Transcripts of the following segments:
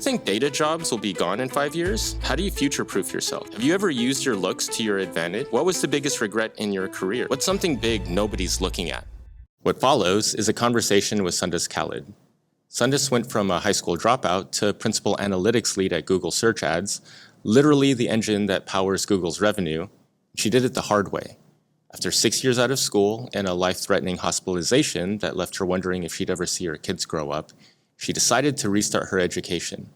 Think data jobs will be gone in 5 years? How do you future-proof yourself? Have you ever used your looks to your advantage? What was the biggest regret in your career? What's something big nobody's looking at? What follows is a conversation with Sundas Khalid. Sundas went from a high school dropout to principal analytics lead at Google Search Ads, literally the engine that powers Google's revenue. She did it the hard way. After 6 years out of school and a life-threatening hospitalization that left her wondering if she'd ever see her kids grow up, she decided to restart her education.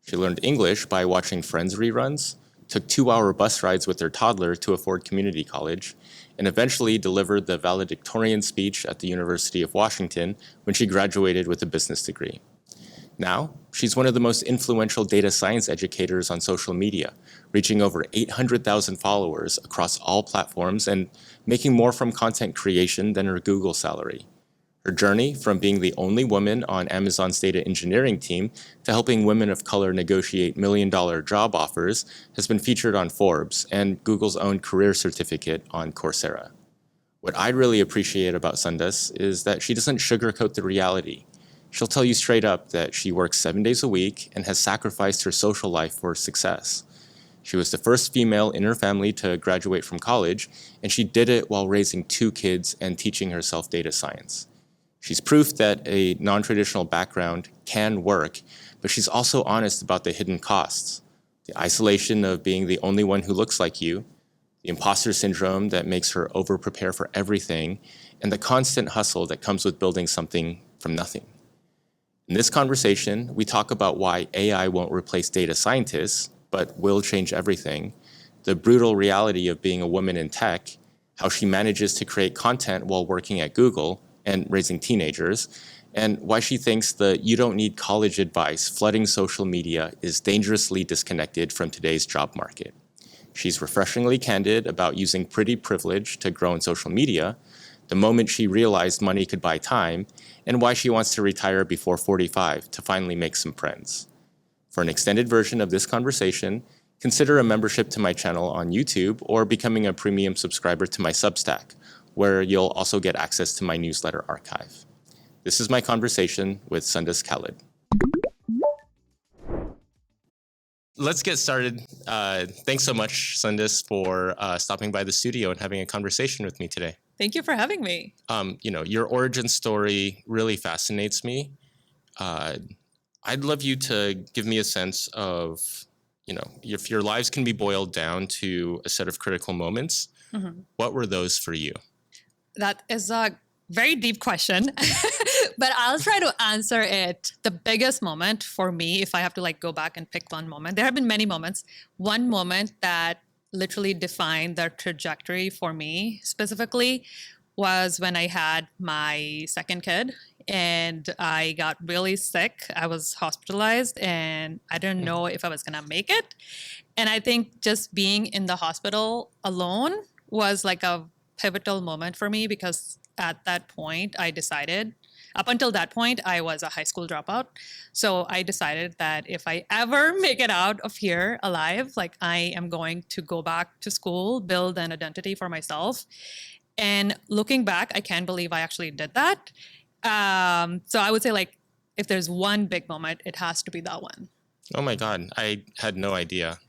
She learned English by watching Friends reruns, took 2-hour bus rides with her toddler to afford community college, and eventually delivered the valedictorian speech at the University of Washington when she graduated with a business degree. Now, she's one of the most influential data science educators on social media, reaching over 800,000 followers across all platforms and making more from content creation than her Google salary. Her journey from being the only woman on Amazon's data engineering team to helping women of color negotiate million-dollar job offers has been featured on Forbes and Google's own career certificate on Coursera. What I really appreciate about Sundas is that she doesn't sugarcoat the reality. She'll tell you straight up that she works 7 days a week and has sacrificed her social life for success. She was the first female in her family to graduate from college, and she did it while raising 2 kids and teaching herself data science. She's proof that a non-traditional background can work, but she's also honest about the hidden costs. The isolation of being the only one who looks like you, the imposter syndrome that makes her over-prepare for everything, and the constant hustle that comes with building something from nothing. In this conversation, we talk about why AI won't replace data scientists, but will change everything, the brutal reality of being a woman in tech, how she manages to create content while working at Google, and raising teenagers, and why she thinks the "you don't need college advice" flooding social media is dangerously disconnected from today's job market. She's refreshingly candid about using pretty privilege to grow in social media, the moment she realized money could buy time, and why she wants to retire before 45 to finally make some friends. For an extended version of this conversation, consider a membership to my channel on YouTube or becoming a premium subscriber to my Substack, where you'll also get access to my newsletter archive. This is my conversation with Sundas Khalid. Let's get started. Thanks so much, Sundas, for stopping by the studio and having a conversation with me today. Thank you for having me. Your origin story really fascinates me. I'd love you to give me a sense of, if your lives can be boiled down to a set of critical moments, what were those for you? That is a very deep question, but I'll try to answer it. The biggest moment for me, if I have to go back and pick one moment, there have been many moments. One moment that literally defined the trajectory for me specifically was when I had my second kid and I got really sick. I was hospitalized and I didn't know if I was going to make it. And I think just being in the hospital alone was like a pivotal moment for me, because at that point I decided, up until that point I was a high school dropout, so I decided that if I ever make it out of here alive, I am going to go back to school, build an identity for myself. And looking back, I can't believe I actually did that. So I would say if there's one big moment, it has to be that one. Oh my God, I had no idea.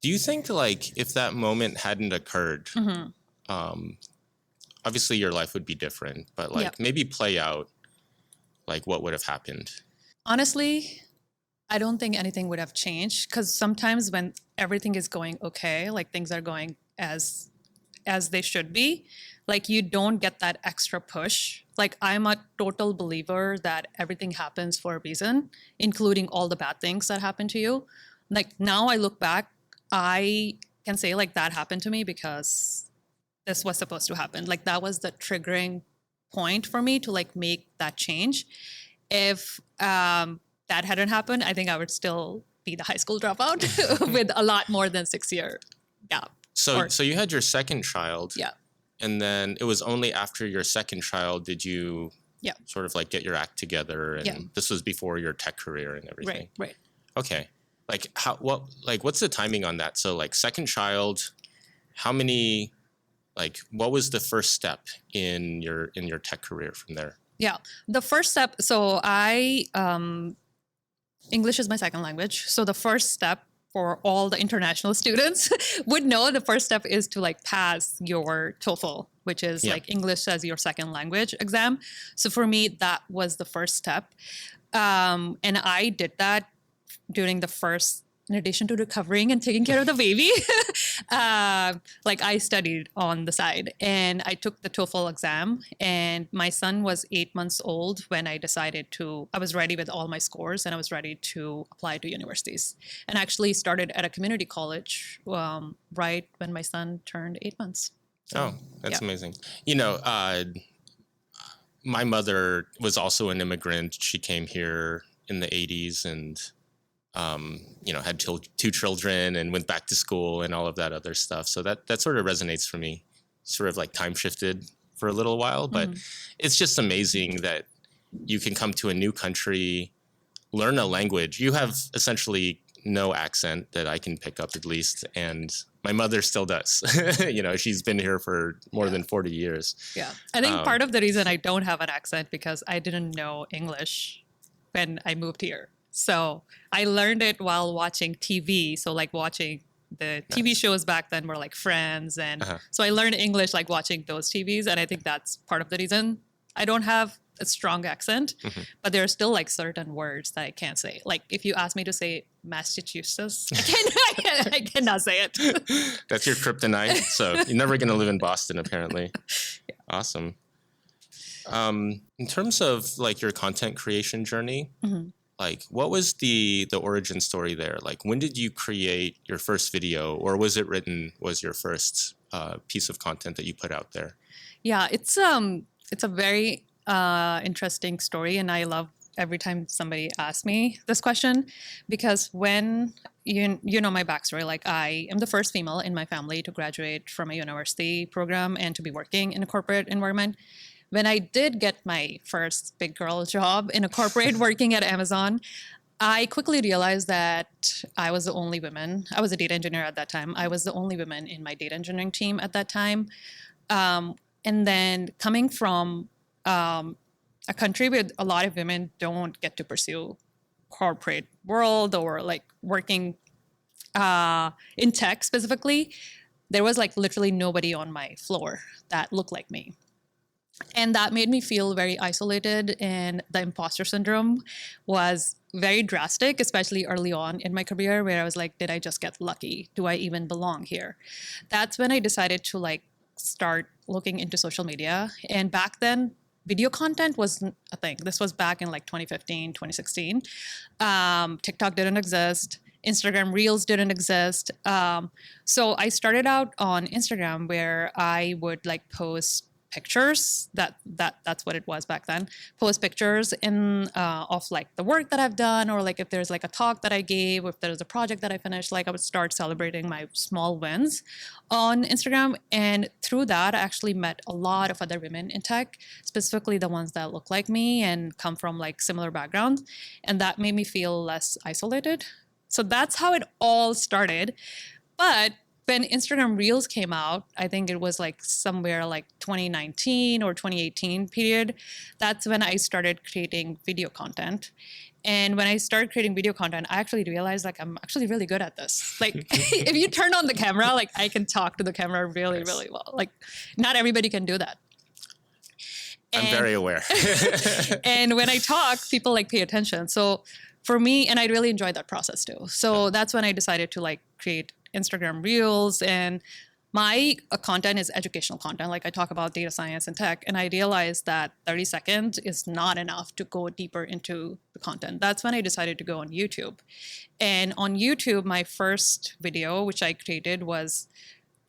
Do you think if that moment hadn't occurred, obviously your life would be different, but maybe play out what would have happened? Honestly, I don't think anything would have changed, because sometimes when everything is going okay, things are going as they should be, you don't get that extra push. I'm a total believer that everything happens for a reason, including all the bad things that happen to you. Now I look back, I can say that happened to me because this was supposed to happen. That was the triggering point for me to make that change. If that hadn't happened, I think I would still be the high school dropout with a lot more than 6-year gap. So you had your second child. Yeah. And then it was only after your second child did you sort of get your act together, and this was before your tech career and everything. Right. Okay. What's the timing on that? So second child, how many, what was the first step in your tech career from there? Yeah. The first step, so I English is my second language. So the first step for all the international students would know the first step is to like pass your TOEFL, which is Yeah. like English as your second language exam. So for me, that was the first step. And I did that during the first, in addition to recovering and taking care of the baby, like I studied on the side and I took the TOEFL exam. And my son was 8 months old when I decided I was ready with all my scores and I was ready to apply to universities. And actually started at a community college right when my son turned 8 months. Oh, that's amazing. You know, my mother was also an immigrant. She came here in the 80s and, had two children and went back to school and all of that other stuff. So that sort of resonates for me, sort of like time shifted for a little while. But it's just amazing that you can come to a new country, learn a language. You have essentially no accent that I can pick up at least. And my mother still does. She's been here for more than 40 years. Yeah. I think part of the reason I don't have an accent because I didn't know English when I moved here. So I learned it while watching TV. So like watching the TV shows back then were like Friends. And so I learned English like watching those TVs. And I think that's part of the reason I don't have a strong accent. But there are still like certain words that I can't say. Like if you ask me to say Massachusetts, I cannot say it. That's your kryptonite. So you're never going to live in Boston, apparently. Yeah. Awesome. In terms of like your content creation journey, like what was the origin story there? Like when did you create your first video, or was your first piece of content that you put out there? Yeah, it's a very interesting story, and I love every time somebody asks me this question because when you know my backstory, like I am the first female in my family to graduate from a university program and to be working in a corporate environment. When I did get my first big girl job in a corporate working at Amazon, I quickly realized that I was the only woman. I was a data engineer at that time. I was the only woman in my data engineering team at that time. And then coming from a country where a lot of women don't get to pursue corporate world or like working in tech specifically, there was like literally nobody on my floor that looked like me. And that made me feel very isolated, and the imposter syndrome was very drastic, especially early on in my career where I was like, did I just get lucky? Do I even belong here? That's when I decided to like start looking into social media. And back then, video content wasn't a thing. This was back in like 2015, 2016. TikTok didn't exist. Instagram Reels didn't exist. So I started out on Instagram where I would like post pictures. That's what it was back then. Post pictures of like the work that I've done, or like if there's like a talk that I gave, or if there's a project that I finished, like I would start celebrating my small wins on Instagram. And through that, I actually met a lot of other women in tech, specifically the ones that look like me and come from like similar backgrounds. And that made me feel less isolated. So that's how it all started. But when Instagram Reels came out, I think it was like somewhere like 2019 or 2018 period, that's when I started creating video content. And when I started creating video content, I actually realized like I'm actually really good at this. Like if you turn on the camera, like I can talk to the camera really, really well. Like not everybody can do that. I'm very aware. And when I talk, people like pay attention. So for me, and I really enjoyed that process too. So that's when I decided to like create Instagram Reels, and my content is educational content. Like I talk about data science and tech, and I realized that 30 seconds is not enough to go deeper into the content. That's when I decided to go on YouTube. And on YouTube, my first video, which I created, was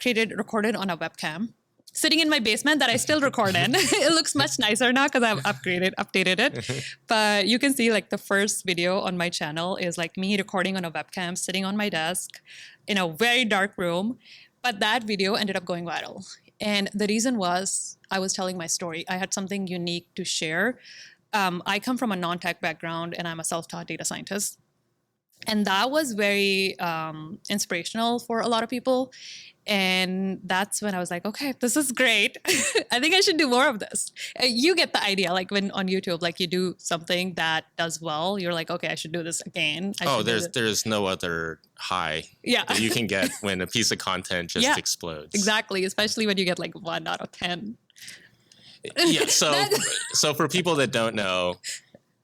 recorded on a webcam, sitting in my basement that I still record in. It looks much nicer now because I've updated it. But you can see like the first video on my channel is like me recording on a webcam, sitting on my desk in a very dark room. But that video ended up going viral. And the reason was I was telling my story. I had something unique to share. I come from a non-tech background and I'm a self-taught data scientist. And that was very inspirational for a lot of people. And that's when I was like, okay, this is great. I think I should do more of this. You get the idea, like when on YouTube, like you do something that does well, you're like, okay, I should do this again. Oh, there's no other high yeah. that you can get when a piece of content just Yeah, explodes. exactly, especially when you get like 1 out of 10. Yeah, so for people that don't know,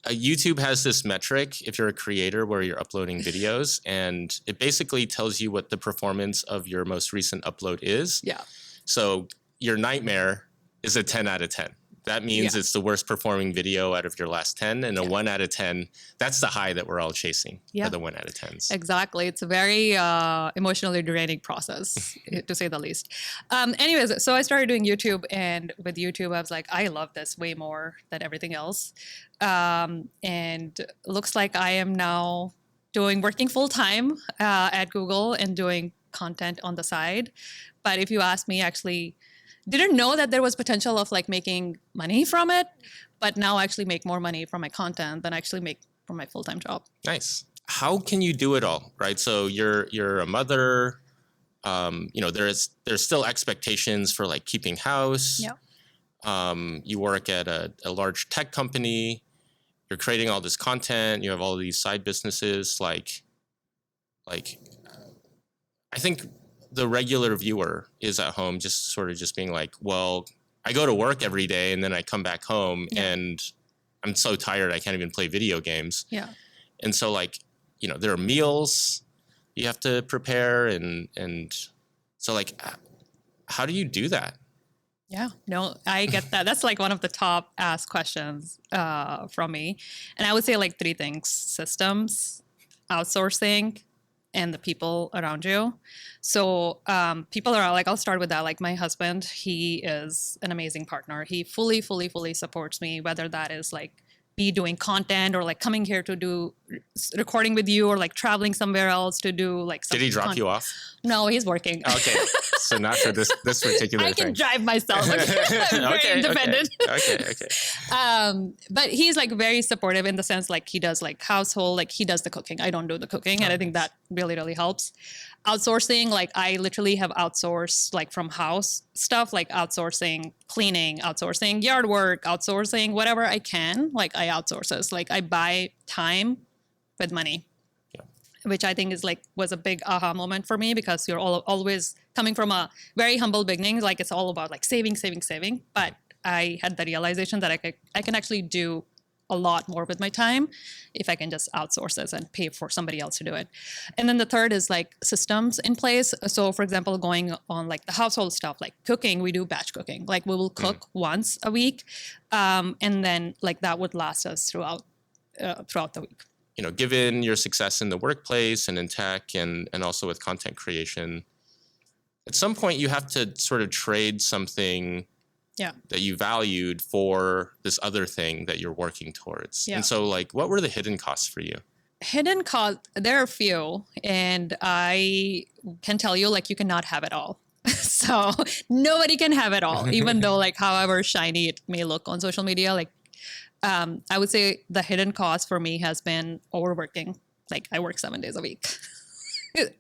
YouTube has this metric if you're a creator where you're uploading videos, and it basically tells you what the performance of your most recent upload is. Yeah. So your nightmare is a 10 out of 10. That means it's the worst performing video out of your last 10, and a 1 out of 10, that's the high that we're all chasing, are the 1 out of 10s. Exactly. It's a very emotionally draining process, to say the least. Anyways, so I started doing YouTube, and with YouTube, I was like, I love this way more than everything else. And looks like I am now working full time at Google and doing content on the side. But if you ask me, actually, didn't know that there was potential of like making money from it, but now I actually make more money from my content than I actually make from my full-time job. Nice. How can you do it all, right? So you're a mother. There's still expectations for like keeping house. Yeah. You work at a large tech company. You're creating all this content. You have all these side businesses. Like, I think the regular viewer is at home just sort of just being like, well, I go to work every day and then I come back home and I'm so tired I can't even play video games. Yeah. And so like, there are meals you have to prepare and so like, how do you do that? Yeah, no, I get that. That's like one of the top asked questions from me. And I would say like 3 things: systems, outsourcing, and the people around you. So people are like, I'll start with that. Like my husband, he is an amazing partner. He fully supports me, whether that is like me doing content or like coming here to do recording with you or like traveling somewhere else to do like some Did he drop you off? No, he's working. Okay. So not for this particular thing. I can drive myself. I'm very independent. Okay. But he's like very supportive in the sense like he does like household, like he does the cooking. I don't do the cooking. And I think that really helps. Outsourcing, like I literally have outsourced like from house stuff, like outsourcing cleaning, outsourcing yard work, outsourcing whatever I can. Like I outsource this. Like I buy time with money. Which I think was a big aha moment for me, because you're always coming from a very humble beginnings. Like it's all about like saving. But I had the realization that I can actually do a lot more with my time if I can just outsource this and pay for somebody else to do it. And then the third is like systems in place. So for example, going on like the household stuff, like cooking, we do batch cooking. Like we will cook once a week. And then like that would last us throughout the week. Given your success in the workplace and in tech and also with content creation, at some point you have to sort of trade something that you valued for this other thing that you're working towards. And so like, what were the hidden costs for you? Hidden costs, there are a few, and I can tell you like you cannot have it all. So nobody can have it all, even though like however shiny it may look on social media, like I would say the hidden cost for me has been overworking. Like I work 7 days a week.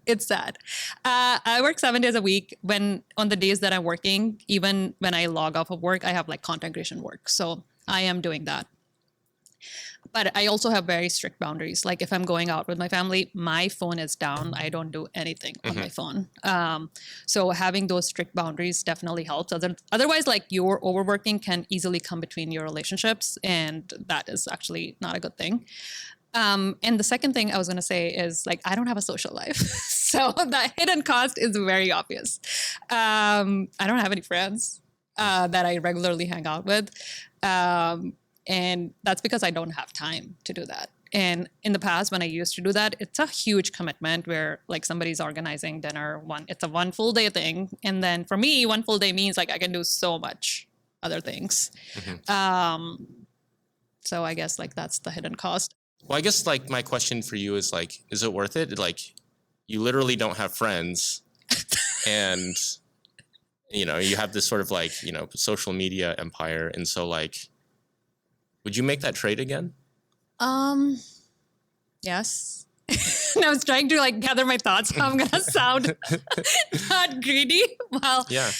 It's sad. I work 7 days a week. On the days that I'm working, even when I log off of work, I have like content creation work. So I am doing that. But I also have very strict boundaries. Like if I'm going out with my family, my phone is down. I don't do anything on my phone. So having those strict boundaries definitely helps. Otherwise, like your overworking can easily come between your relationships, and that is actually not a good thing. And the second thing I was going to say is like, I don't have a social life. So the hidden cost is very obvious. I don't have any friends that I regularly hang out with. And that's because I don't have time to do that. And in the past, when I used to do that, it's a huge commitment where like somebody's organizing dinner. It's a 1 full day thing. And then for me, 1 full day means like I can do so much other things. So I guess like that's the hidden cost. Well, I guess like my question for you is like, is it worth it? Like you literally don't have friends and you have this sort of like, social media empire. And so like, would you make that trade again? Yes. And I was trying to like gather my thoughts. How I'm gonna sound not greedy. Well, Yeah.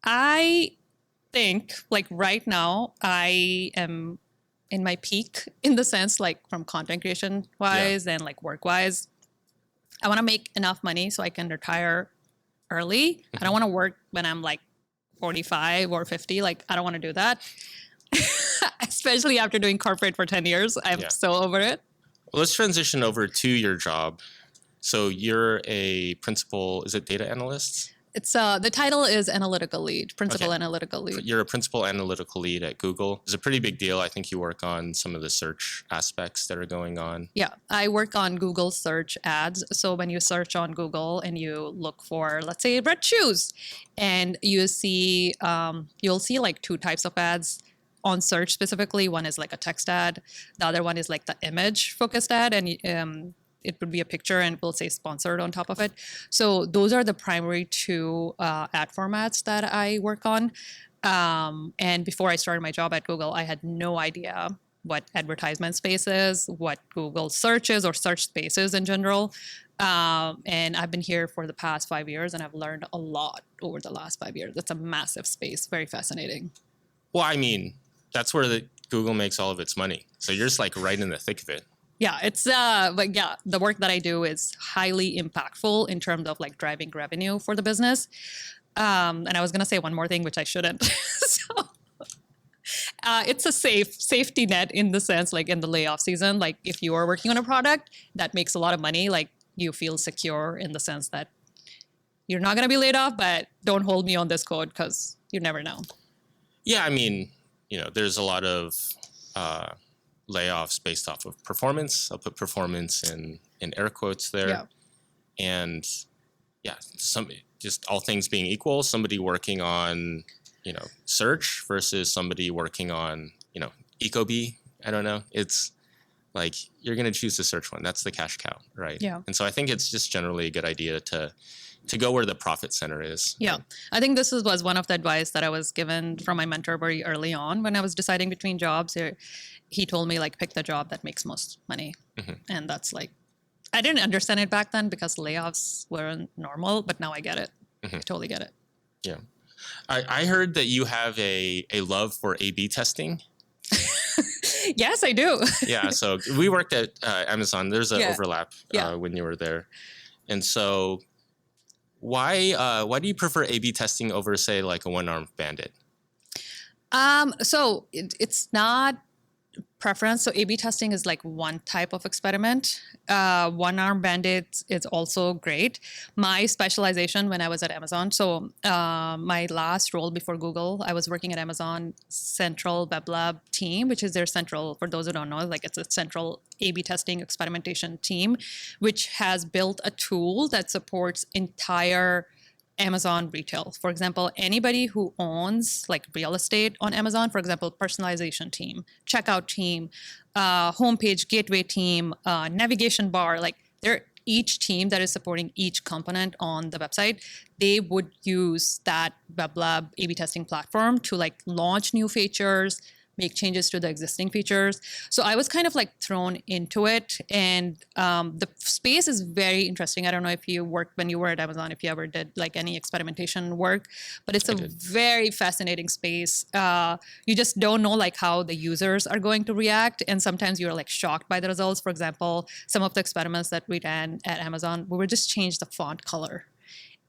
I think like right now I am in my peak in the sense like from content creation wise and like work wise. I want to make enough money so I can retire early. I don't want to work when I'm like 45 or 50. Like I don't want to do that. Especially after doing corporate for 10 years. I'm so over it. Well, let's transition over to your job. So you're a principal, is it data analyst? It's the title is analytical lead, principal analytical lead. You're a principal analytical lead at Google. It's a pretty big deal. I think you work on some of the search aspects that are going on. Yeah, I work on Google search ads. So when you search on Google and you look for, let's say, red shoes, and you see, you'll see like two types of ads on search specifically. One is like a text ad. The other one is like the image focused ad, and it would be a picture and we'll say sponsored on top of it. So those are the primary two ad formats that I work on. And before I started my job at Google, I had no idea what advertisement space is, what Google search is, or search spaces in general. And I've been here for the past 5 years and I've learned a lot over the last 5 years. It's a massive space, very fascinating. Well, I mean, that's where Google makes all of its money. So you're just like right in the thick of it. Yeah, it's but yeah, the work that I do is highly impactful in terms of like driving revenue for the business. And I was gonna say one more thing, which I shouldn't. So it's a safety net in the sense, like in the layoff season, like if you are working on a product that makes a lot of money, like you feel secure in the sense that you're not gonna be laid off, but don't hold me on this code because you never know. Yeah, I mean, there's a lot of layoffs based off of performance. I'll put performance in air quotes there. Yeah. And yeah, just all things being equal, somebody working on, search versus somebody working on, Ecobee. I don't know. It's like you're going to choose the search one. That's the cash cow, right? Yeah. And so I think it's just generally a good idea to go where the profit center is. Yeah. I think this was one of the advice that I was given from my mentor very early on when I was deciding between jobs. He told me like pick the job that makes most money. Mm-hmm. And that's like, I didn't understand it back then because layoffs weren't normal, but now I get it. Mm-hmm. I totally get it. Yeah. I heard that you have a love for A/B testing. Yes, I do. Yeah. So we worked at Amazon. There's an overlap when you were there. And so why do you prefer A/B testing over, say, like a one-armed bandit? So it's not preference. So A/B testing is like one type of experiment. One-armed bandit is also great. My specialization when I was at Amazon, so my last role before Google, I was working at Amazon Central Web Lab team, which is their central, for those who don't know, like it's a central A/B testing experimentation team, which has built a tool that supports entire Amazon retail. For example, anybody who owns like real estate on Amazon, for example, personalization team, checkout team, homepage gateway team, navigation bar, like they're each team that is supporting each component on the website, they would use that Web Lab A/B testing platform to like launch new features, make changes to the existing features. So I was kind of like thrown into it, and the space is very interesting. I don't know if you worked when you were at Amazon, if you ever did like any experimentation work, but it's a very fascinating space. You just don't know like how the users are going to react, and sometimes you're like shocked by the results. For example, some of the experiments that we ran at Amazon, we would just change the font color,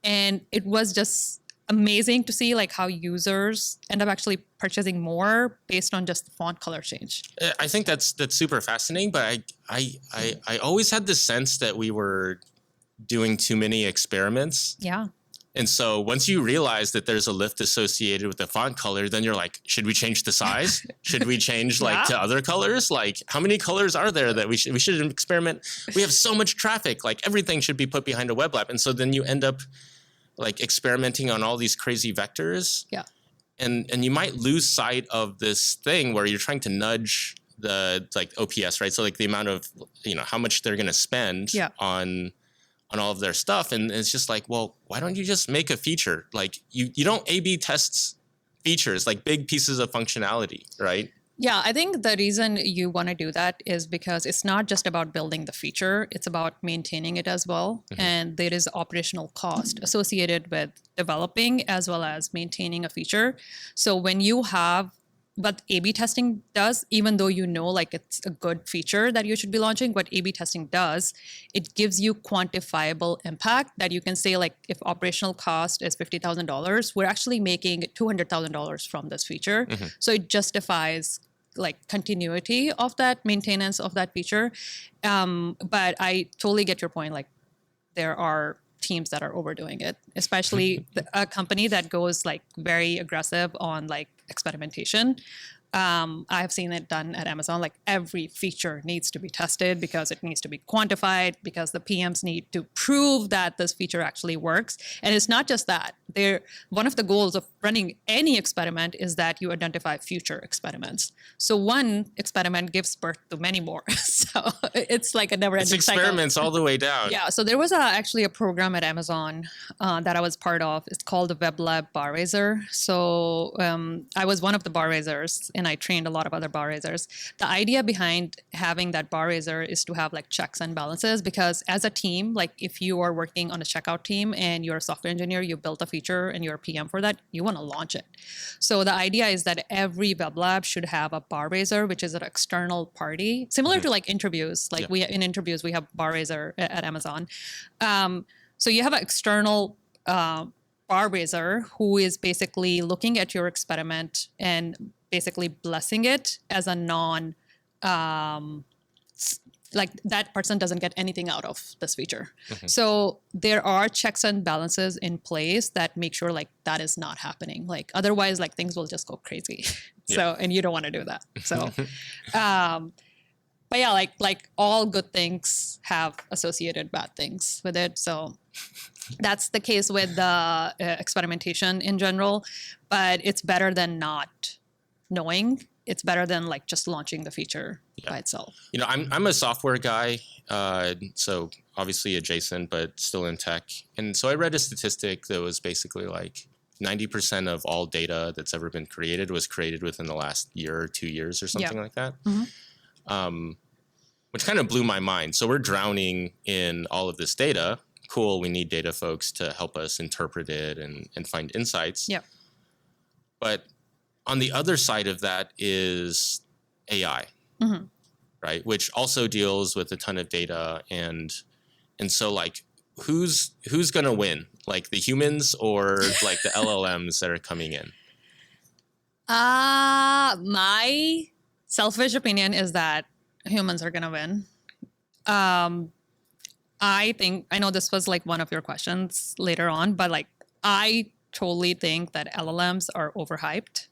and it was just amazing to see like how users end up actually purchasing more based on just the font color change. I think that's super fascinating, but I always had the sense that we were doing too many experiments. Yeah. And so once you realize that there's a lift associated with the font color, then you're like, should we change the size? Should we change like to other colors? Like how many colors are there that we should experiment? We have so much traffic, like everything should be put behind a web app. And so then you end up like experimenting on all these crazy vectors. Yeah. And you might lose sight of this thing where you're trying to nudge the like OPS, right? So like the amount of, how much they're going to spend on all of their stuff. And it's just like, well, why don't you just make a feature? Like you don't A/B test features, like big pieces of functionality, right? Yeah, I think the reason you want to do that is because it's not just about building the feature, it's about maintaining it as well. And there is operational cost associated with developing as well as maintaining a feature. So when you have what A/B testing does, even though you know like it's a good feature that you should be launching, what A/B testing does, it gives you quantifiable impact that you can say like if operational cost is $50,000, we're actually making $200,000 from this feature. So it justifies like continuity of that maintenance of that feature. But I totally get your point. Like there are teams that are overdoing it, especially a company that goes like very aggressive on like experimentation. I have seen it done at Amazon. Like every feature needs to be tested because it needs to be quantified because the PMs need to prove that this feature actually works. And it's not just that. One of the goals of running any experiment is that you identify future experiments. So one experiment gives birth to many more. So it's like a never-ending It's cycle. experiments all the way down. Yeah, so there was actually a program at Amazon that I was part of. It's called the Web Lab Bar Raiser. So I was one of the bar raisers, and I trained a lot of other bar raisers. The idea behind having that bar raiser is to have like checks and balances, because as a team, like if you are working on a checkout team and you're a software engineer, you built a feature and you're a PM for that, you want to launch it. So the idea is that every web lab should have a bar raiser, which is an external party, similar to like interviews. Like in interviews, we have bar raiser at Amazon. So you have an external bar raiser who is basically looking at your experiment and basically blessing it as a like that person doesn't get anything out of this feature. So there are checks and balances in place that make sure like that is not happening. Like otherwise, like things will just go crazy. So, and you don't want to do that. So, but yeah, like all good things have associated bad things with it. So that's the case with the experimentation in general, but it's better than not knowing. It's better than like just launching the feature by itself. You know, I'm a software guy, so obviously adjacent, but still in tech. And so I read a statistic that was basically like 90% of all data that's ever been created was created within the last year or 2 years or something like that. Which kind of blew my mind. So we're drowning in all of this data. Cool, we need data folks to help us interpret it and find insights. Yeah. But on the other side of that is AI, right? Which also deals with a ton of data, and so like who's going to win? Like the humans or like the LLMs that are coming in? My selfish opinion is that humans are going to win. I know this was like one of your questions later on, but like I totally think that LLMs are overhyped.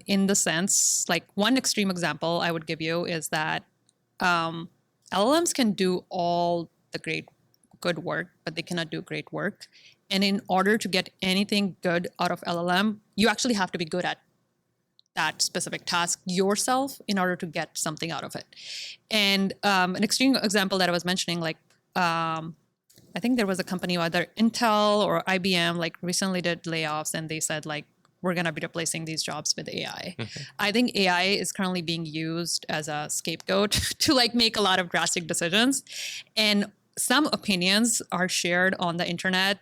In the sense, like one extreme example I would give you is that LLMs can do all the good work, but they cannot do great work. And in order to get anything good out of LLM, you actually have to be good at that specific task yourself in order to get something out of it. And an extreme example that I was mentioning, like I think there was a company, either Intel or IBM, like recently did layoffs, and they said like, we're going to be replacing these jobs with AI. I think AI is currently being used as a scapegoat to like make a lot of drastic decisions. And some opinions are shared on the internet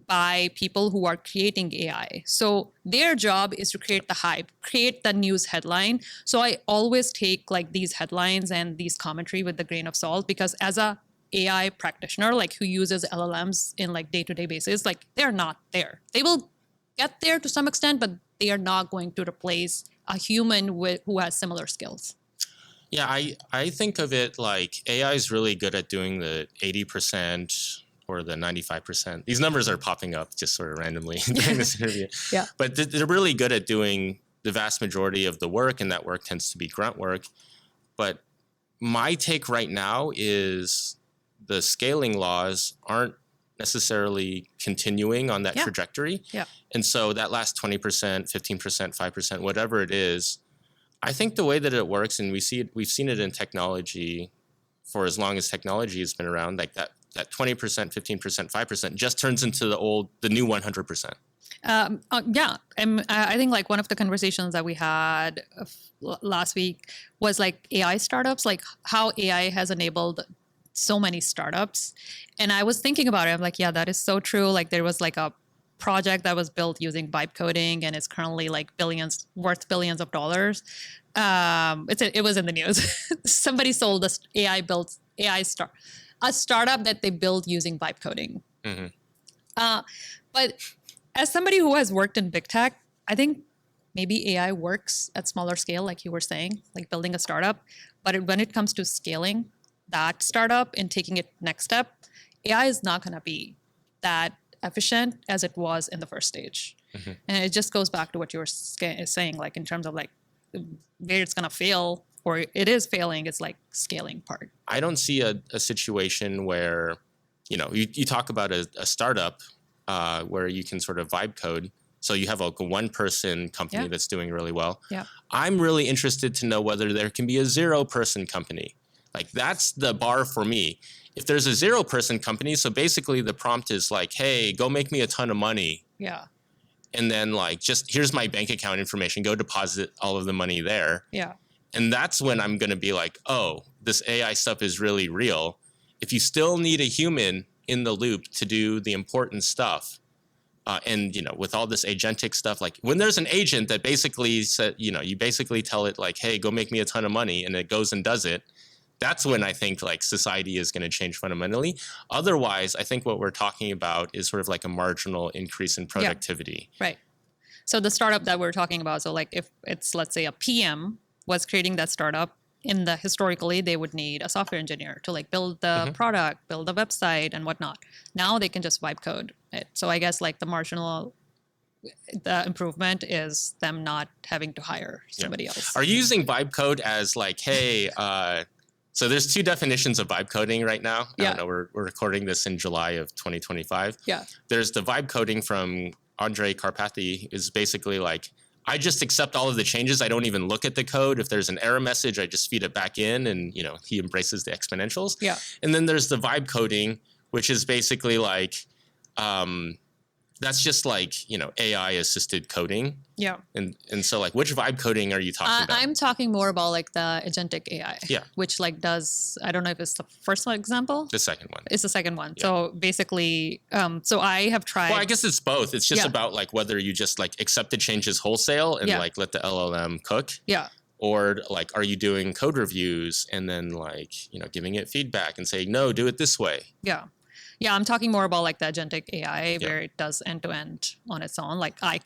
by people who are creating AI. So their job is to create the hype, create the news headline. So I always take like these headlines and these commentary with a grain of salt, because as a AI practitioner, like who uses LLMs in like day-to-day basis, like they're not there. They will get there to some extent, but they are not going to replace a human who has similar skills. Yeah, I think of it like AI is really good at doing the 80% or the 95%. These numbers are popping up just sort of randomly during this interview. Yeah. But they're really good at doing the vast majority of the work, and that work tends to be grunt work. But my take right now is the scaling laws aren't necessarily continuing on that trajectory. Yeah. And so that last 20%, 15%, 5%, whatever it is, I think the way that it works, and we've seen it in technology for as long as technology has been around, like that 20%, 15%, 5% just turns into the new 100%. Yeah, I think like one of the conversations that we had last week was like AI startups, like how AI has enabled so many startups. And I was thinking about it. I'm like, yeah, that is so true. Like there was like a project that was built using vibe coding and it's currently like worth billions of dollars. It was in the news. Somebody sold this a startup that they built using vibe coding. Mm-hmm. But as somebody who has worked in big tech, I think maybe AI works at smaller scale, like you were saying, like building a startup. But when it comes to scaling that startup and taking it next step, AI is not going to be that efficient as it was in the first stage. Mm-hmm. And it just goes back to what you were saying, like in terms of like where it's going to fail or it is failing, it's like scaling part. I don't see a situation where, you talk about a startup where you can sort of vibe code. So you have like a one-person company that's doing really well. Yeah. I'm really interested to know whether there can be a zero-person company. Like that's the bar for me. If there's a zero-person company, so basically the prompt is like, hey, go make me a ton of money. Yeah. And then like, just here's my bank account information, go deposit all of the money there. Yeah. And that's when I'm going to be like, oh, this AI stuff is really real. If you still need a human in the loop to do the important stuff, and with all this agentic stuff, like when there's an agent that basically said, you basically tell it like, hey, go make me a ton of money, and it goes and does it. That's when I think like society is going to change fundamentally. Otherwise, I think what we're talking about is sort of like a marginal increase in productivity. Yeah. Right. So the startup that we're talking about, so like if it's, let's say a PM was creating that startup, historically they would need a software engineer to like build the product, build a website and whatnot. Now they can just vibe code it. So I guess like the improvement is them not having to hire somebody else. Are you using vibe code as like, hey, so there's two definitions of vibe coding right now. I don't know, we're recording this in July of 2025. Yeah. There's the vibe coding from Andre Karpathy is basically like, I just accept all of the changes. I don't even look at the code. If there's an error message, I just feed it back in and, he embraces the exponentials. Yeah. And then there's the vibe coding, which is basically like, that's just like, AI assisted coding. Yeah. And so like, which vibe coding are you talking about? I'm talking more about like the agentic AI. Yeah. Which like does, I don't know if it's the first example. The second one. It's the second one. Yeah. So basically, so I have tried. Well, I guess it's both. It's just about like whether you just like accept the changes wholesale and like let the LLM cook. Yeah. Or like, are you doing code reviews and then like, giving it feedback and saying, no, do it this way. Yeah. Yeah, I'm talking more about like the agentic AI where it does end-to-end on its own. Like I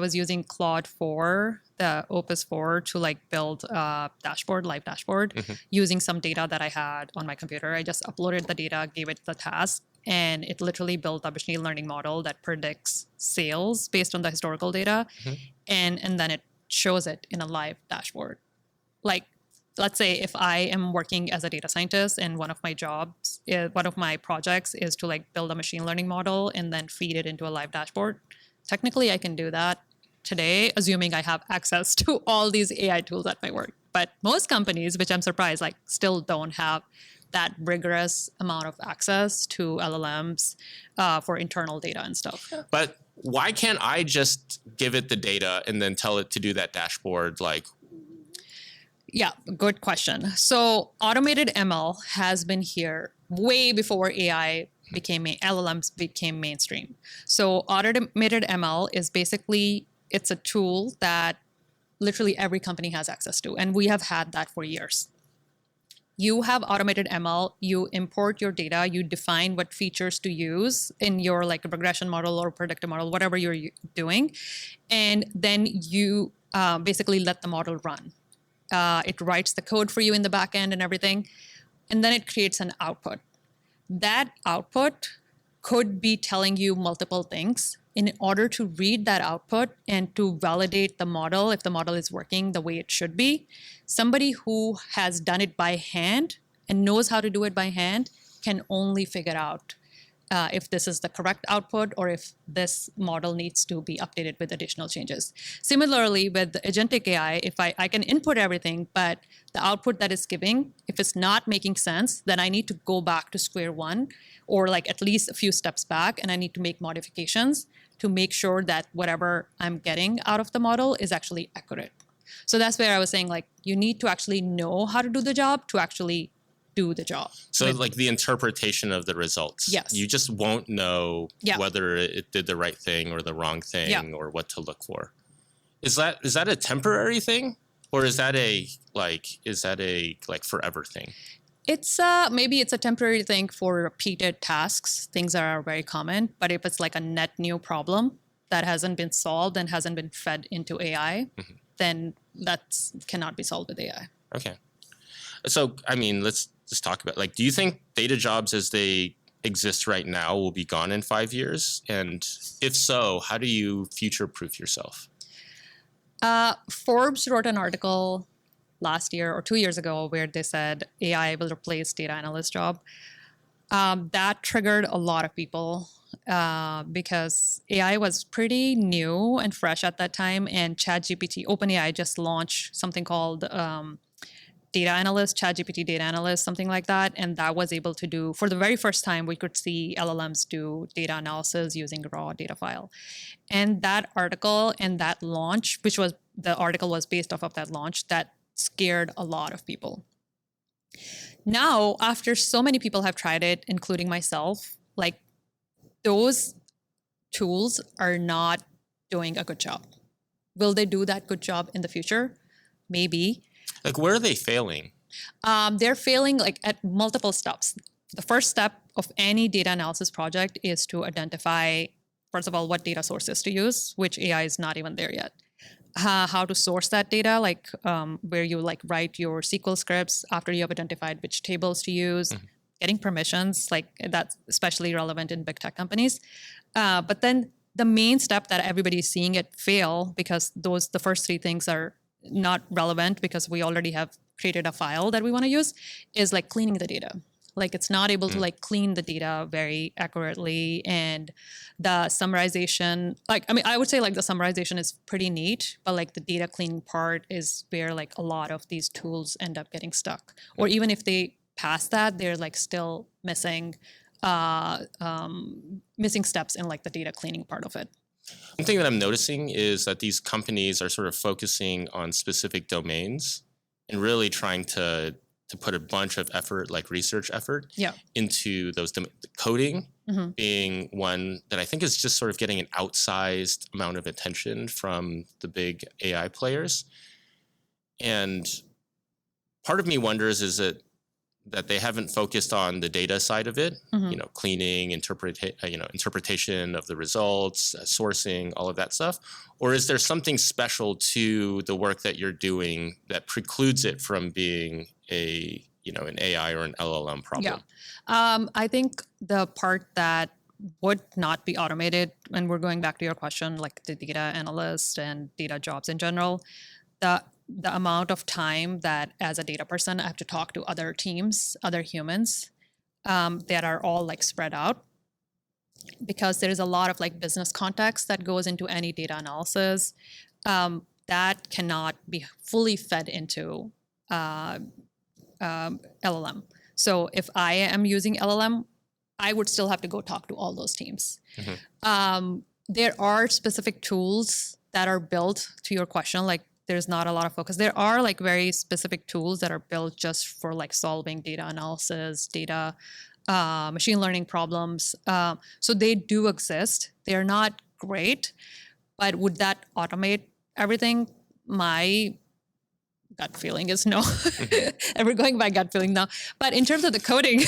was using Claude 4, the Opus 4 to like build a live dashboard using some data that I had on my computer. I just uploaded the data, gave it the task, and it literally built a machine learning model that predicts sales based on the historical data. And then it shows it in a live dashboard. Like, let's say if I am working as a data scientist and one of my projects is to like build a machine learning model and then feed it into a live dashboard. Technically, I can do that today, assuming I have access to all these AI tools at my work. But most companies, which I'm surprised, like still don't have that rigorous amount of access to LLMs for internal data and stuff. But why can't I just give it the data and then tell it to do that dashboard like? Yeah, good question. So automated ML has been here way before LLMs became mainstream. So automated ML is basically, it's a tool that literally every company has access to. And we have had that for years. You have automated ML, you import your data, you define what features to use in your like a regression model or predictive model, whatever you're doing. And then you basically let the model run. It writes the code for you in the back end and everything. And then it creates an output. That output could be telling you multiple things. In order to read that output and to validate the model, if the model is working the way it should be, somebody who has done it by hand and knows how to do it by hand can only figure out if this is the correct output or if this model needs to be updated with additional changes. Similarly, with the agentic AI, if I can input everything, but the output that it's giving, if it's not making sense, then I need to go back to square one or like at least a few steps back and I need to make modifications to make sure that whatever I'm getting out of the model is actually accurate. So that's where I was saying, like, you need to actually know how to do the job to actually do the job. So like the interpretation of the results. Yes. You just won't know whether it did the right thing or the wrong thing or what to look for. Is that a temporary thing? Or is that a forever thing? It's maybe it's a temporary thing for repeated tasks, things that are very common. But if it's like a net new problem that hasn't been solved and hasn't been fed into AI, then that cannot be solved with AI. Okay. So, I mean, let's just talk about, like, do you think data jobs as they exist right now will be gone in 5 years? And if so, how do you future-proof yourself? Forbes wrote an article last year or 2 years ago where they said AI will replace data analyst job. That triggered a lot of people because AI was pretty new and fresh at that time, and ChatGPT, OpenAI just launched something called Data Analyst, ChatGPT Data Analyst, something like that. And that was able to do, for the very first time, we could see LLMs do data analysis using raw data file. And that article and that launch, which was, the article was based off of that launch, that scared a lot of people. Now, after so many people have tried it, including myself, like, those tools are not doing a good job. Will they do that good job in the future? Maybe. Like, where are they failing? They're failing like at multiple steps. The first step of any data analysis project is to identify, first of all, what data sources to use, which AI is not even there yet. How to source that data, like where you like write your SQL scripts after you have identified which tables to use, getting permissions, like that's especially relevant in big tech companies. But then the main step that everybody is seeing it fail, because the first three things are not relevant because we already have created a file that we want to use, is like cleaning the data. Like, it's not able to like clean the data very accurately, and the summarization, like, I mean, I would say like the summarization is pretty neat, but like the data cleaning part is where like a lot of these tools end up getting stuck. Or even if they pass that, they're like still missing steps in like the data cleaning part of it. One thing that I'm noticing is that these companies are sort of focusing on specific domains and really trying to put a bunch of effort, like research effort, into those coding being one that I think is just sort of getting an outsized amount of attention from the big AI players. And part of me wonders is that they haven't focused on the data side of it, cleaning, interpretation of the results, sourcing, all of that stuff? Or is there something special to the work that you're doing that precludes it from being an AI or an LLM problem? Yeah. I think the part that would not be automated, and we're going back to your question, like the data analyst and data jobs in general, the amount of time that as a data person I have to talk to other teams, other humans that are all like spread out, because there is a lot of like business context that goes into any data analysis that cannot be fully fed into LLM. So if I am using LLM, I would still have to go talk to all those teams. There are specific tools that are built, to your question, like there's not a lot of focus. There are like very specific tools that are built just for like solving data analysis, data, machine learning problems. So they do exist. They're not great, but would that automate everything? My gut feeling is no. And we're going by gut feeling now. But in terms of the coding,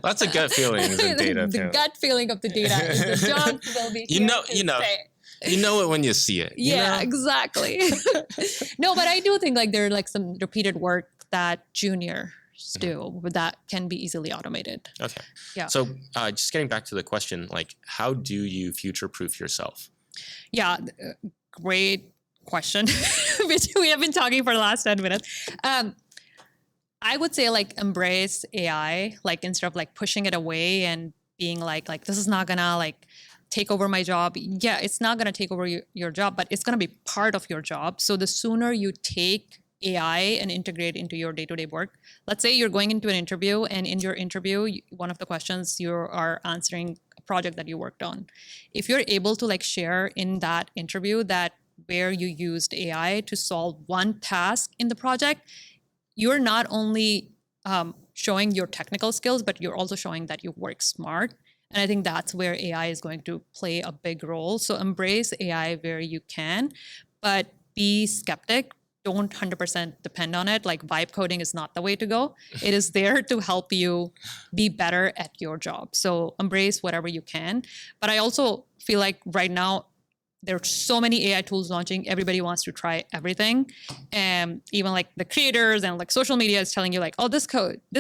lots of gut feelings in data. The gut feeling of the data is the job will be you know it when you see it. Yeah, exactly. No, but I do think like there are like some repeated work that juniors do that can be easily automated. Okay. Yeah. So just getting back to the question, like, how do you future-proof yourself? Yeah, great question, which we have been talking for the last 10 minutes. I would say like embrace AI, like instead of like pushing it away and being like this is not gonna like take over my job. Yeah, it's not gonna take over your job, but it's gonna be part of your job. So the sooner you take AI and integrate into your day-to-day work. Let's say you're going into an interview, and in your interview, one of the questions you are answering a a project that you worked on. If you're able to like share in that interview that where you used AI to solve one task in the project, you're not only showing your technical skills, but you're also showing that you work smart. And I think that's where AI is going to play a big role. So embrace AI where you can, but be skeptic. Don't 100% depend on it. Like vibe coding is not the way to go. It is there to help you be better at your job. So embrace whatever you can. But I also feel like right now, there are so many AI tools launching. Everybody wants to try everything. And even like the creators and like social media is telling you like, oh, this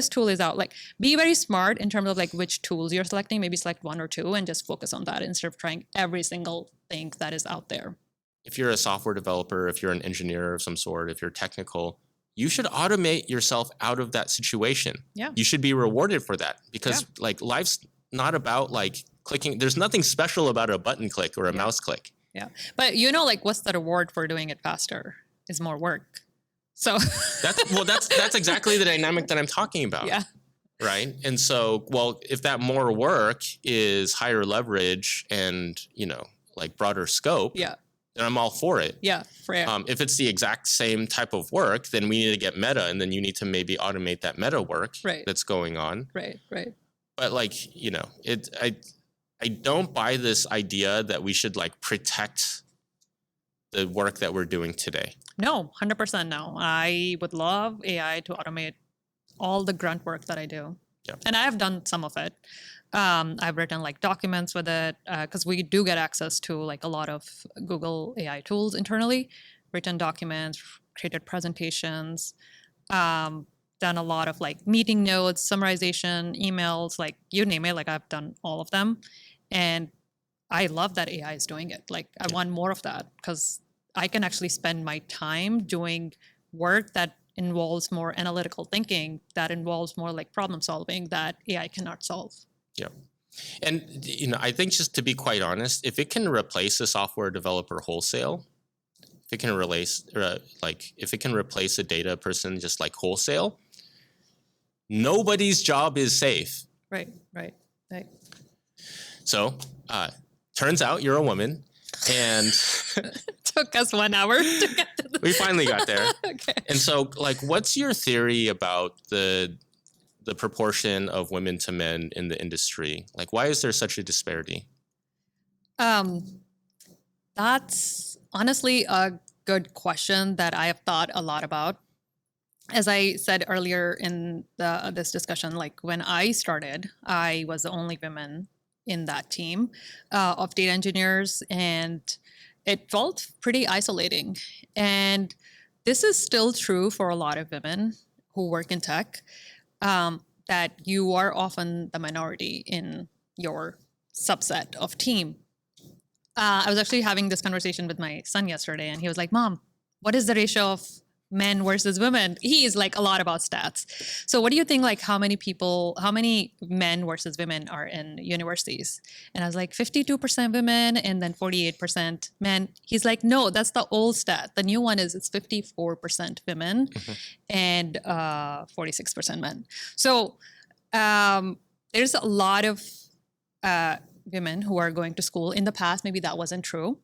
tool is out. Like be very smart in terms of like which tools you're selecting. Maybe select one or two and just focus on that instead of trying every single thing that is out there. If you're a software developer, if you're an engineer of some sort, if you're technical, you should automate yourself out of that situation. Yeah. You should be rewarded for that because like life's not about like clicking. There's nothing special about a button click or a mouse click. Yeah. But you know, like what's the reward for doing it faster is more work. So that's exactly the dynamic that I'm talking about. Yeah. Right. And so, well, if that more work is higher leverage and, you know, like broader scope, then I'm all for it. Yeah. If it's the exact same type of work, then we need to get meta, and then you need to maybe automate that meta work that's going on. Right. But like, you know, I don't buy this idea that we should like protect the work that we're doing today. No, 100% no. I would love AI to automate all the grunt work that I do. Yeah. And I have done some of it. I've written like documents with it because we do get access to like a lot of Google AI tools internally, written documents, created presentations, done a lot of like meeting notes, summarization, emails, like you name it, like I've done all of them. And I love that AI is doing it. Like I want more of that because I can actually spend my time doing work that involves more analytical thinking, that involves more like problem solving that AI cannot solve. Yeah. And, you know, I think just to be quite honest, if it can replace a software developer wholesale, if it can replace a data person just like wholesale, nobody's job is safe. Right. So, turns out you're a woman, and took us 1 hour to get to this. We finally got there. Okay. And so, like, what's your theory about the proportion of women to men in the industry? Like, why is there such a disparity? That's honestly a good question that I have thought a lot about. As I said earlier in this discussion, like when I started, I was the only woman in that team of data engineers, and it felt pretty isolating. And this is still true for a lot of women who work in tech, that you are often the minority in your subset of team. I was actually having this conversation with my son yesterday, and he was like, "Mom, what is the ratio of men versus women?" He is like a lot about stats. So what do you think, like how many men versus women are in universities? And I was like 52% women and then 48% men. He's like, no, that's the old stat. The new one is it's 54% women and 46% men. So there's a lot of women who are going to school. In the past, maybe that wasn't true.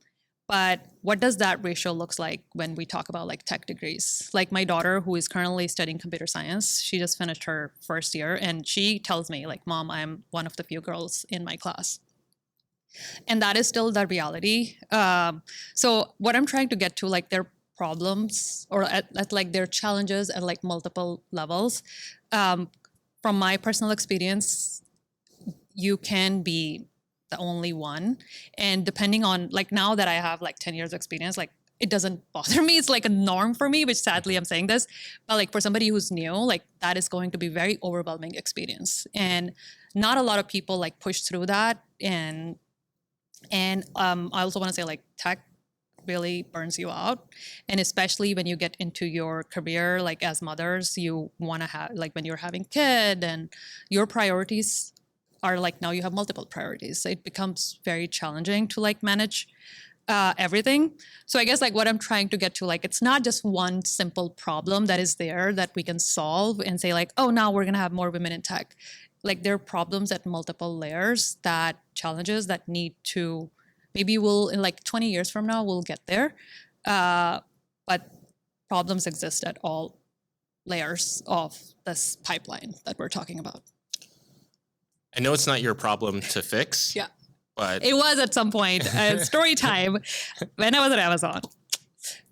But what does that ratio looks like when we talk about like tech degrees? Like my daughter, who is currently studying computer science, she just finished her first year, and she tells me like, "Mom, I'm one of the few girls in my class." And that is still the reality. So what I'm trying to get to, like their problems or at like their challenges at like multiple levels. From my personal experience, you can be the only one. And depending on, like now that I have like 10 years of experience, like it doesn't bother me. It's like a norm for me, which sadly I'm saying this, but like for somebody who's new, like that is going to be very overwhelming experience. And not a lot of people like push through that. And I also want to say like tech really burns you out. And especially when you get into your career, like as mothers, you want to have, like when you're having kid and your priorities are like, now you have multiple priorities. So it becomes very challenging to like manage everything. So I guess like what I'm trying to get to, like, it's not just one simple problem that is there that we can solve and say like, oh, now we're going to have more women in tech. like there are problems at multiple layers, that challenges that need to, maybe we'll, in like 20 years from now, we'll get there. But problems exist at all layers of this pipeline that we're talking about. I know it's not your problem to fix. Yeah. But it was at some point. Story time when I was at Amazon.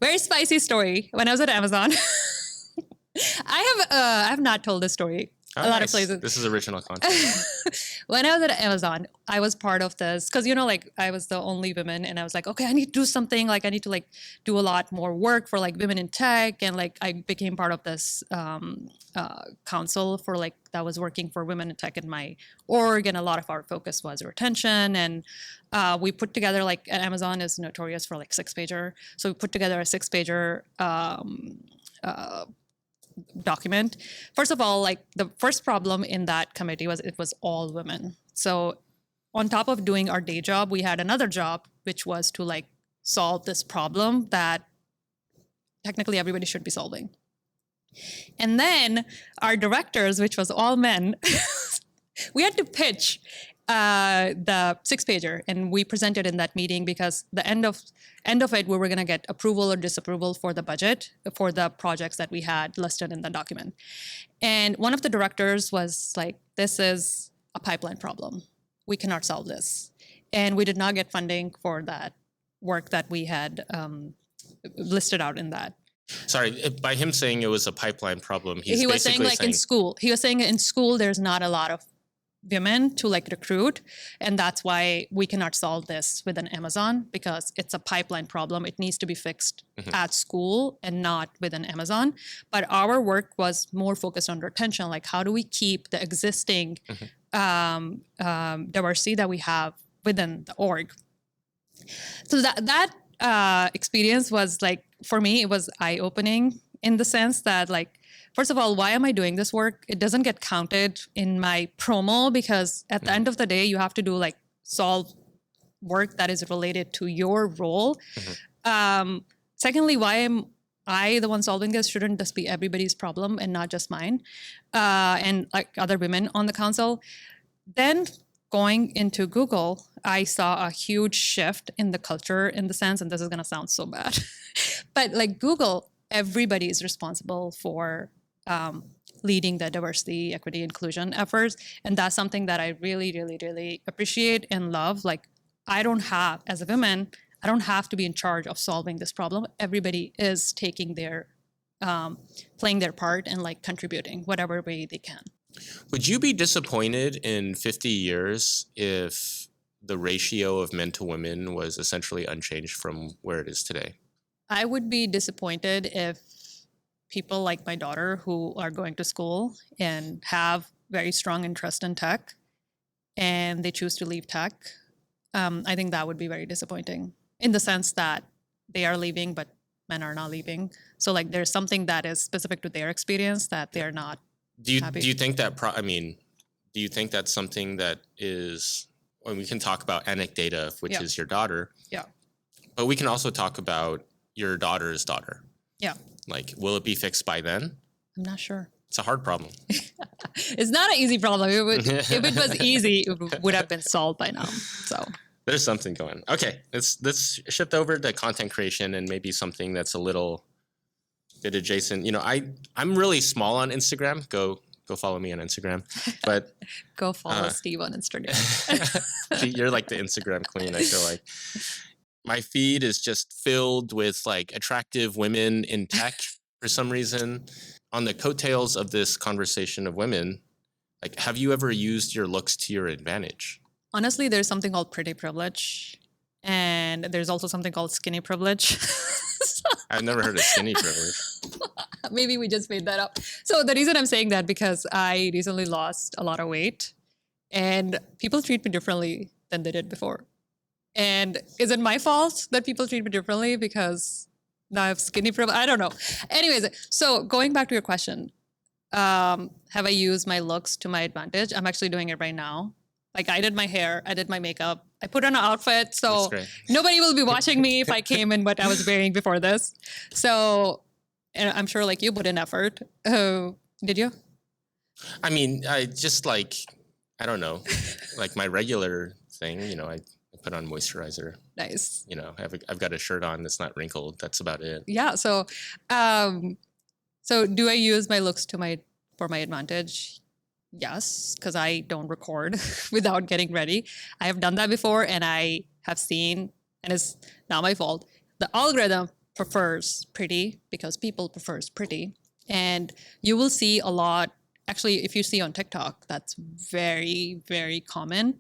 Very spicy story. When I was at Amazon, I have not told this story a lot of places. This is original content. When I was at Amazon, I was part of this because, like I was the only woman, and I was like, okay, I need to do something. Like I need to like do a lot more work for like women in tech, and like I became part of this council for like that was working for women in tech in my org, and a lot of our focus was retention. And we put together like Amazon is notorious for like 6-pager, so we put together a 6-pager document. First of all, like the first problem in that committee was it was all women. So on top of doing our day job, we had another job, which was to like solve this problem that technically everybody should be solving. And then our directors, which was all men, we had to pitch the 6-pager, and we presented in that meeting because the end of it, we were going to get approval or disapproval for the budget for the projects that we had listed in the document. And one of the directors was like, this is a pipeline problem. We cannot solve this. And we did not get funding for that work that we had listed out in that. Sorry, by him saying it was a pipeline problem, he was saying like in school. He was saying in school there's not a lot of women to like recruit, and that's why we cannot solve this within Amazon, because it's a pipeline problem. It needs to be fixed at school and not within Amazon. But our work was more focused on retention, like how do we keep the existing diversity that we have within the org. So that experience was like, for me, it was eye-opening in the sense that like, first of all, why am I doing this work? It doesn't get counted in my promo because at the end of the day, you have to do like solve work that is related to your role. Secondly, why am I the one solving this? Shouldn't this be everybody's problem and not just mine? And like other women on the council. Then going into Google, I saw a huge shift in the culture in the sense, and this is going to sound so bad, but like Google, everybody is responsible for leading the diversity, equity, inclusion efforts. And that's something that I really, really, really appreciate and love. Like I don't have, as a woman, I don't have to be in charge of solving this problem. Everybody is taking their, playing their part and like contributing whatever way they can. Would you be disappointed in 50 years if the ratio of men to women was essentially unchanged from where it is today? I would be disappointed if people like my daughter who are going to school and have very strong interest in tech and they choose to leave tech. I think that would be very disappointing in the sense that they are leaving, but men are not leaving. So like there's something that is specific to their experience that they're not happy. Do you think that, do you think that's something that is, when we can talk about anecdata, which is your daughter. Yeah. But we can also talk about your daughter's daughter. Yeah. Like, will it be fixed by then? I'm not sure. It's a hard problem. It's not an easy problem. If it was easy, it would have been solved by now. So there's something going. Okay, let's shift over to content creation and maybe something that's a little bit adjacent. You know, I'm really small on Instagram. Go follow me on Instagram. But go follow Steve on Instagram. You're like the Instagram queen, I feel like. My feed is just filled with like attractive women in tech for some reason. On the coattails of this conversation of women, like, have you ever used your looks to your advantage? Honestly, there's something called pretty privilege, and there's also something called skinny privilege. I've never heard of skinny privilege. Maybe we just made that up. So the reason I'm saying that because I recently lost a lot of weight, and people treat me differently than they did before. And is it my fault that people treat me differently because now I have skinny privilege? I don't know. Anyways, so going back to your question, have I used my looks to my advantage? I'm actually doing it right now. Like I did my hair, I did my makeup, I put on an outfit, so nobody will be watching me if I came in what I was wearing before this. So, and I'm sure like you put in effort. Did you? I mean, I just like I don't know, like my regular thing, I put on moisturizer. Nice. I've got a shirt on that's not wrinkled. That's about it. Yeah. So do I use my looks for my advantage? Yes, because I don't record without getting ready. I have done that before, and I have seen, and it's not my fault. The algorithm prefers pretty because people prefers pretty, and you will see a lot. Actually, if you see on TikTok, that's very, very common.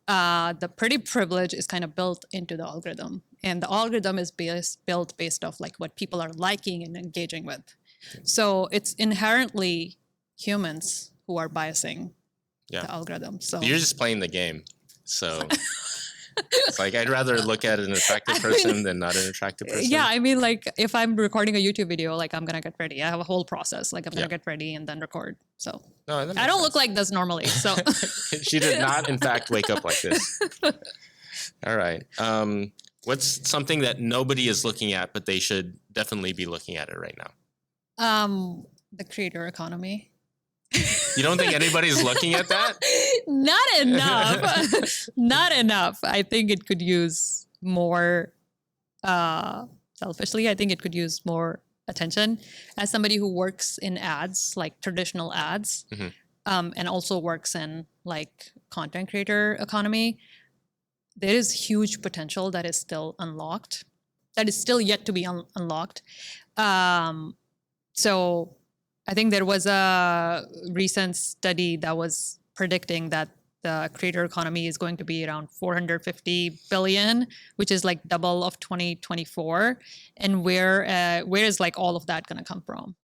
The pretty privilege is kind of built into the algorithm, and the algorithm is built based off like what people are liking and engaging with. So it's inherently humans who are biasing the algorithm. So you're just playing the game. So it's like I'd rather look at an attractive person than not an attractive person. Yeah, I mean, like if I'm recording a YouTube video, like I'm gonna get ready. I have a whole process. Like I'm gonna get ready and then record. So I don't look like this normally. So she did not, in fact, wake up like this. All right. What's something that nobody is looking at, but they should definitely be looking at it right now? The creator economy. You don't think anybody's looking at that? Not enough. Not enough. I think it could use more, selfishly, I think it could use more attention. As somebody who works in ads, like traditional ads, and also works in like content creator economy, there is huge potential that is still unlocked, that is still yet to be unlocked. So I think there was a recent study that was predicting that the creator economy is going to be around 450 billion, which is like double of 2024. And where is like all of that going to come from?